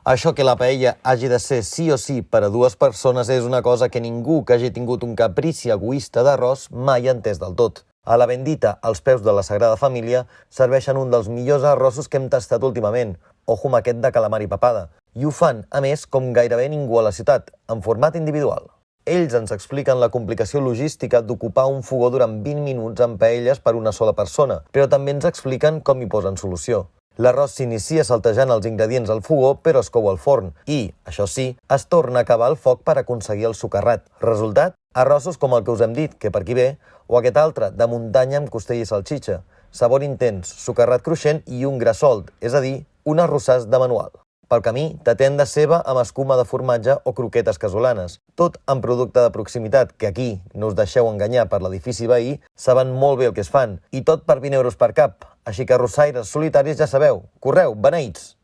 Això que la paella hagi de ser sí o sí per a dues persones és una cosa que ningú que hagi tingut un caprici egoista d'arròs mai ha entès del tot. A la Bendita, als peus de la Sagrada Família, serveixen un dels millors arrossos que hem tastat últimament, ojo amb aquest de calamar i papada. I ho fan, a més, com gairebé ningú a la ciutat, en format individual. Ells ens expliquen la complicació logística d'ocupar un fogó durant 20 minuts amb paelles per una sola persona, però també ens expliquen com hi posen solució. L'arròs s'inicia saltejant els ingredients al fogó, però es cou al forn i, això sí, es torna a acabar al foc per aconseguir el socarrat. Resultat? Arrossos com el que us hem dit, que per aquí ve, o aquest altre, de muntanya amb costella i salxitxa. Sabor intens, socarrat cruixent i un gra solt, és a dir, un arrossars de manual. Pel camí, tatén de ceba amb escuma de formatge o croquetes casolanes. Tot amb producte de proximitat, que aquí, no us deixeu enganyar per l'edifici veí, saben molt bé el que es fan. I tot per 20 euros per cap. Així que arrossaires solitaris ja sabeu. Correu, beneïts!